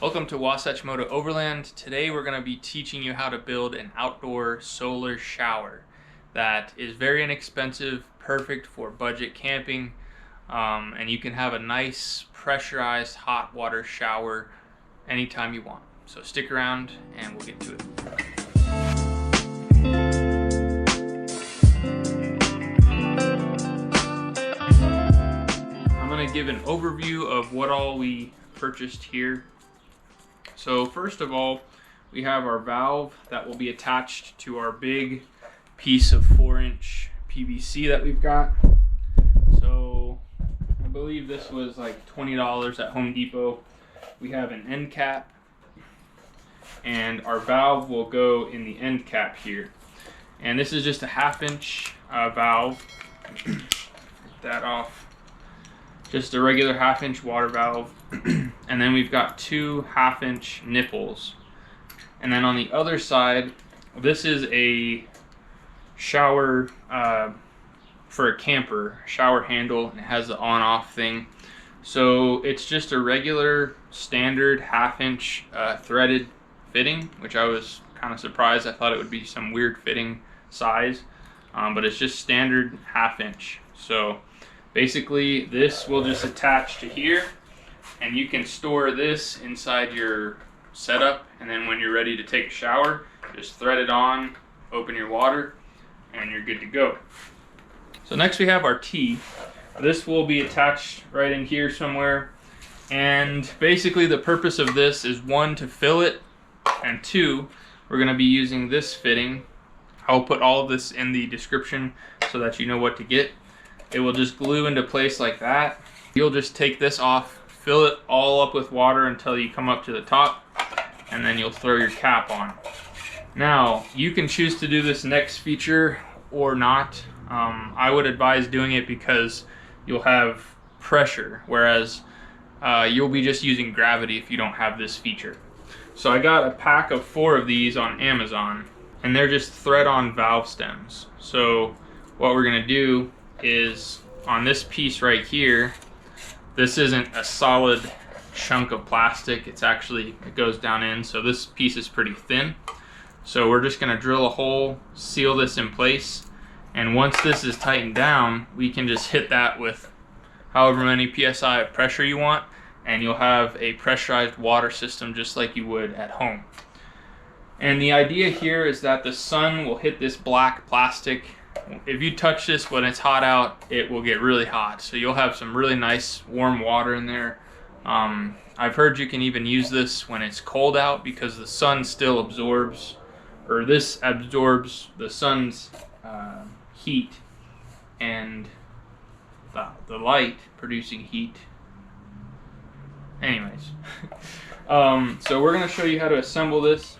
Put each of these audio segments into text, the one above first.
Welcome to Wasatch Moto Overland. Today we're going to be teaching you how to build an outdoor solar shower that is very inexpensive, perfect for budget camping, and you can have a nice pressurized hot water shower anytime you want. So stick around and we'll get to it. I'm going to give an overview of what all we purchased here. So first of all, we have our valve that will be attached to our big piece of 4-inch PVC that we've got. So I believe this was like $20 at Home Depot. We have an end cap, and our valve will go in the end cap here. And this is just a 1/2-inch valve. Get that off. Just a regular 1/2-inch water valve. And then we've got 2 1/2-inch nipples. And then on the other side, this is a shower for a camper, shower handle, and it has the on-off thing. So it's just a regular standard 1/2-inch threaded fitting, which I was kind of surprised. I thought it would be some weird fitting size, but it's just standard 1/2-inch. So basically this will just attach to here, and you can store this inside your setup, and then when you're ready to take a shower, just thread it on, open your water, and you're good to go. So next we have our tee. This will be attached right in here somewhere, and basically the purpose of this is 1, to fill it, and 2, we're going to be using this fitting. I'll put all of this in the description so that you know what to get. It will just glue into place like that. You'll just take this off, fill it all up with water until you come up to the top, and then you'll throw your cap on. Now, you can choose to do this next feature or not. I would advise doing it because you'll have pressure, whereas you'll be just using gravity if you don't have this feature. So I got a pack of 4 of these on Amazon, and they're just thread-on valve stems. So what we're gonna do is, on this piece right here, this isn't a solid chunk of plastic, it goes down in, so this piece is pretty thin. So we're just gonna drill a hole, seal this in place, and once this is tightened down, we can just hit that with however many PSI of pressure you want, and you'll have a pressurized water system just like you would at home. And the idea here is that the sun will hit this black plastic. If you touch this when it's hot out, it will get really hot. So you'll have some really nice warm water in there. I've heard you can even use this when it's cold out because the sun still absorbs, or this absorbs the sun's heat and the light producing heat. Anyways, so we're going to show you how to assemble this.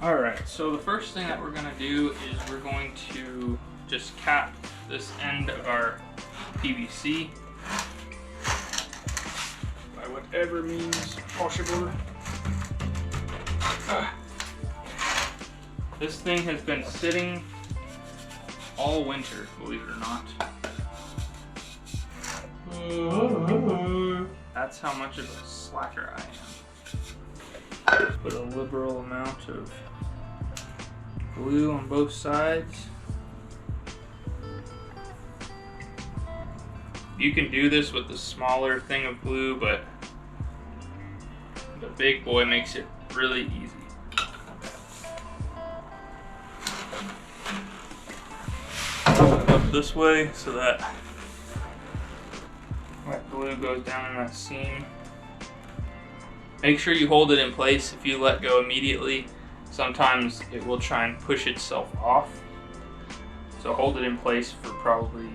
Alright, so the first thing that we're going to do is we're going to just cap this end of our PVC by whatever means possible. This thing has been sitting all winter, believe it or not. That's how much of a slacker I am. Put a liberal amount of glue on both sides. You can do this with the smaller thing of glue, but the big boy makes it really easy. Up this way so that glue goes down in that seam. Make sure you hold it in place. If you let go immediately, sometimes it will try and push itself off. So hold it in place for probably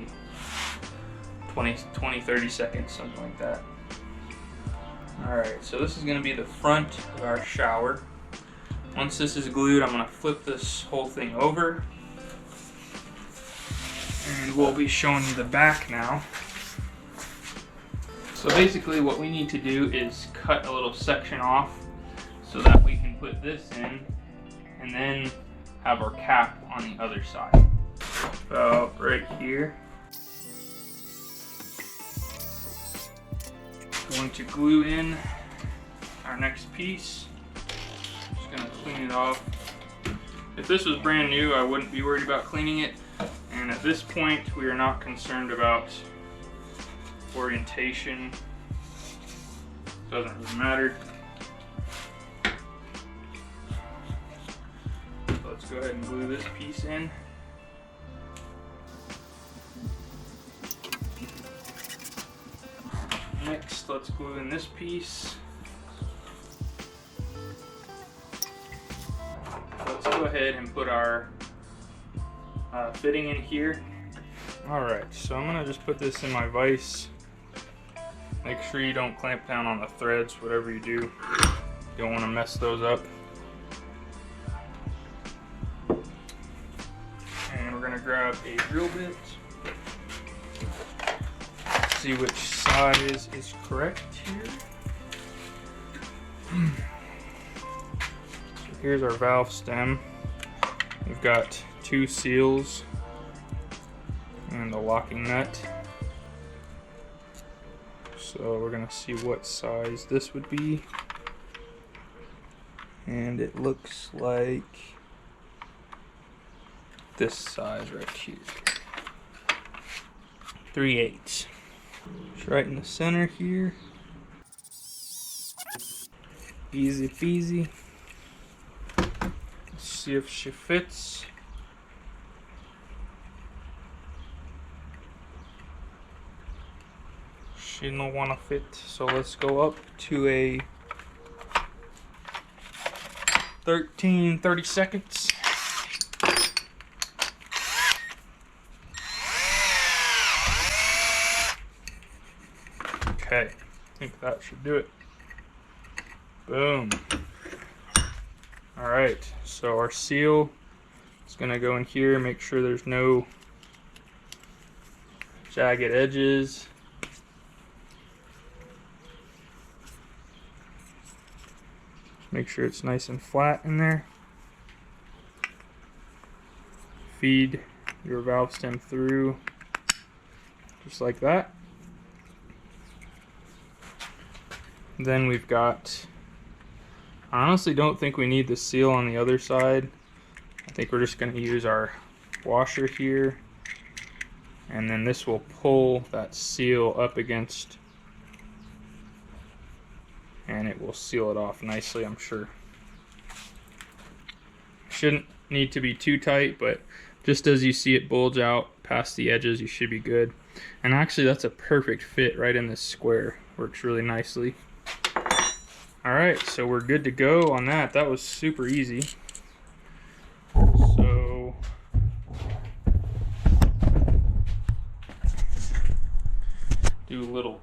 20-30 seconds, something like that. Alright, so this is going to be the front of our shower. Once this is glued, I'm going to flip this whole thing over, and we'll be showing you the back now. So basically what we need to do is cut a little section off so that we can put this in and then have our cap on the other side. About right here. going to glue in our next piece. Just gonna clean it off. If this was brand new, I wouldn't be worried about cleaning it. And at this point, we are not concerned about orientation. Doesn't really matter. So let's go ahead and glue this piece in. Next, let's glue in this piece. Let's go ahead and put our fitting in here. Alright, so I'm gonna just put this in my vise. Make sure you don't clamp down on the threads, whatever you do. You don't want to mess those up. And we're gonna grab a drill bit. See which size is correct here. So here's our valve stem. We've got 2 seals and the locking nut. So we're gonna see what size this would be. And it looks like this size right here. 3/8. It's right in the center here. Easy peasy. Let's see if she fits. She don't want to fit, so let's go up to a 30 seconds. Okay, I think that should do it. Boom. Alright, so our seal is going to go in here, make sure there's no jagged edges. Make sure it's nice and flat in there. Feed your valve stem through just like that. Then we've got, I honestly don't think we need the seal on the other side. I think we're just going to use our washer here, and then this will pull that seal up against, and it will seal it off nicely, I'm sure. Shouldn't need to be too tight, but just as you see it bulge out past the edges, you should be good. And actually that's a perfect fit right in this square. Works really nicely. Alright, so we're good to go on that. That was super easy. So do a little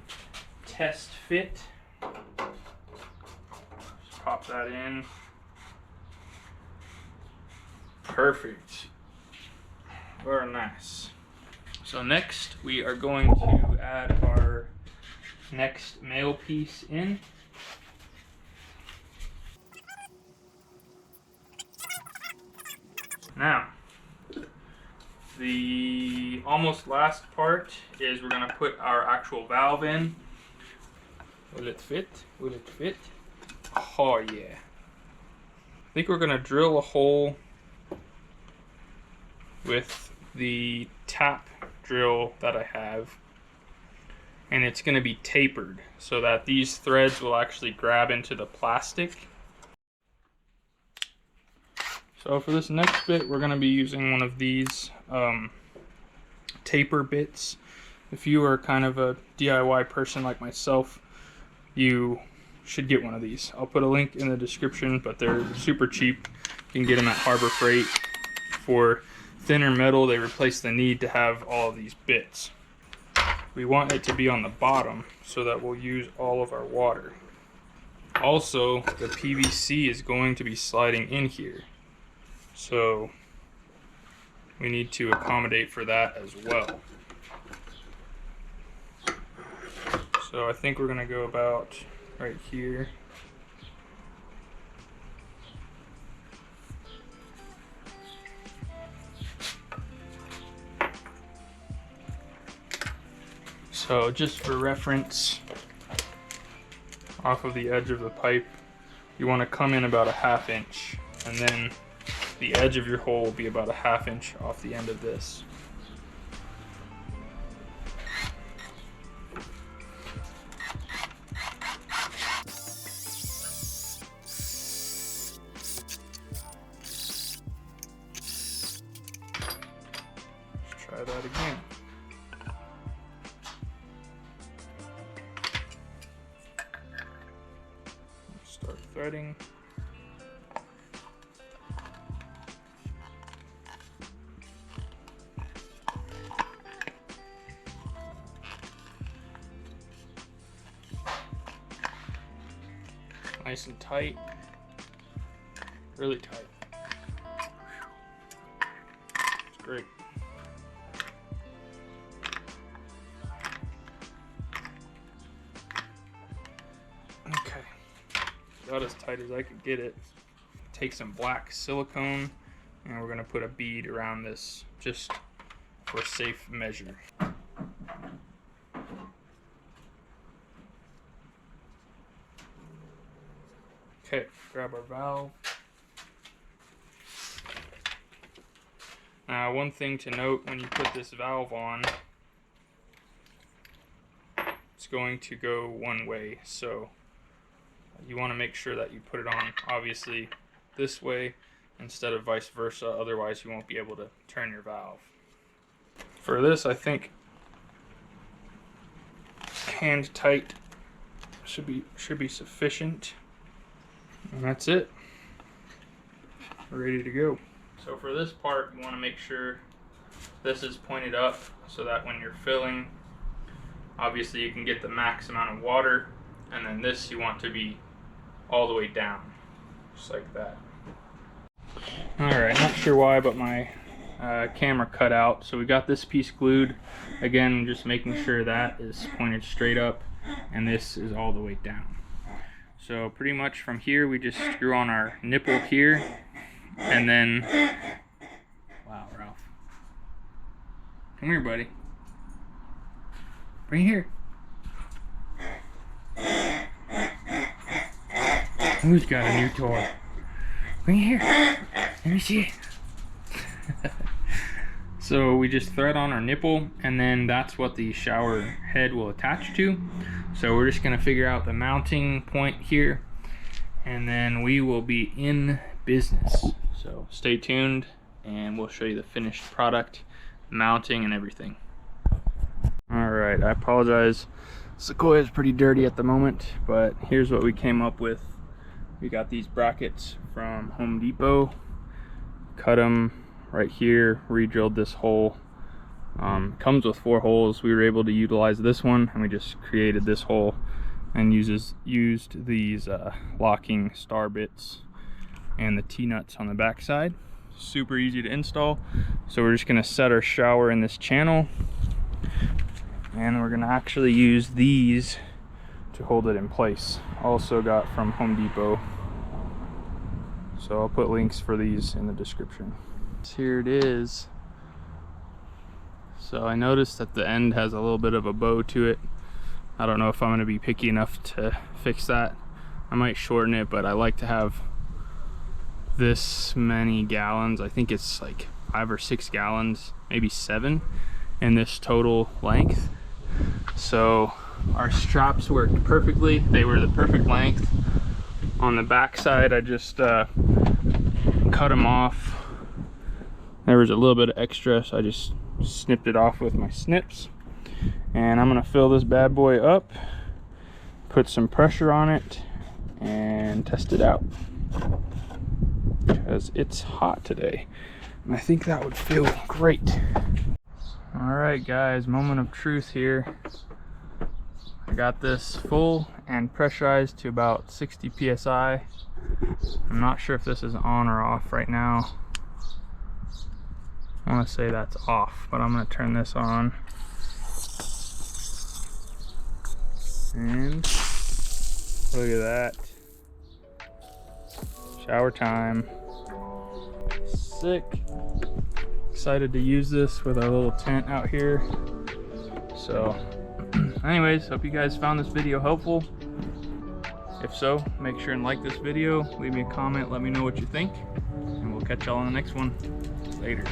test fit. Just pop that in. Perfect. Very nice. So next we are going to add our next male piece in. Now, the almost last part is we're going to put our actual valve in. Will it fit? Will it fit? Oh yeah. I think we're going to drill a hole with the tap drill that I have, and it's going to be tapered so that these threads will actually grab into the plastic. So for this next bit, we're going to be using one of these taper bits. If you are kind of a DIY person like myself, you should get one of these. I'll put a link in the description, but they're super cheap. You can get them at Harbor Freight. For thinner metal, they replace the need to have all of these bits. We want it to be on the bottom so that we'll use all of our water. Also, the PVC is going to be sliding in here, so we need to accommodate for that as well. So I think we're going to go about right here. So just for reference, off of the edge of the pipe, you want to come in about a 1/2 inch, and then the edge of your hole will be about a 1/2 inch off the end of this. Let's try that again. Start threading. Nice and tight, really tight. It's great. Okay, about as tight as I could get it. Take some black silicone, and we're gonna put a bead around this just for safe measure. Okay, grab our valve. Now, one thing to note when you put this valve on, it's going to go one way, so you want to make sure that you put it on obviously this way instead of vice versa, otherwise you won't be able to turn your valve. For this, I think hand tight should be sufficient. And that's it. We're ready to go. So for this part, you want to make sure this is pointed up so that when you're filling, obviously you can get the max amount of water, and then this you want to be all the way down, just like that. Alright, not sure why, but my camera cut out. So we got this piece glued. Again, just making sure that is pointed straight up, and this is all the way down. So pretty much from here, we just screw on our nipple here, and then, wow, Ralph. Come here, buddy. Bring it here. Who's got a new toy? Bring it here. Let me see it. So we just thread on our nipple, and then that's what the shower head will attach to. So we're just gonna figure out the mounting point here, and then we will be in business. So stay tuned, and we'll show you the finished product, mounting and everything. All right, I apologize. Sequoia is pretty dirty at the moment, but here's what we came up with. We got these brackets from Home Depot, cut them right here, re-drilled this hole. Comes with 4 holes. We were able to utilize this one, and we just created this hole and used these locking star bits and the T-nuts on the back side. Super easy to install. So we're just gonna set our shower in this channel, and we're gonna actually use these to hold it in place. Also got from Home Depot. So I'll put links for these in the description. Here it is. So I noticed that the end has a little bit of a bow to it. I don't know if I'm going to be picky enough to fix that. I might shorten it, but I like to have this many gallons. I think it's like 5 or 6 gallons, maybe 7 in this total length. So our straps worked perfectly. They were the perfect length. On the back side, I just cut them off. There was a little bit of extra, so I just snipped it off with my snips. And I'm gonna fill this bad boy up, put some pressure on it, and test it out, because it's hot today, and I think that would feel great. All right, guys, moment of truth here. I got this full and pressurized to about 60 psi. I'm not sure if this is on or off right now. I want to say that's off, but I'm going to turn this on. And look at that. Shower time. Sick. Excited to use this with our little tent out here. So anyways, hope you guys found this video helpful. If so, make sure and like this video, leave me a comment, let me know what you think, and we'll catch y'all on the next one. Later.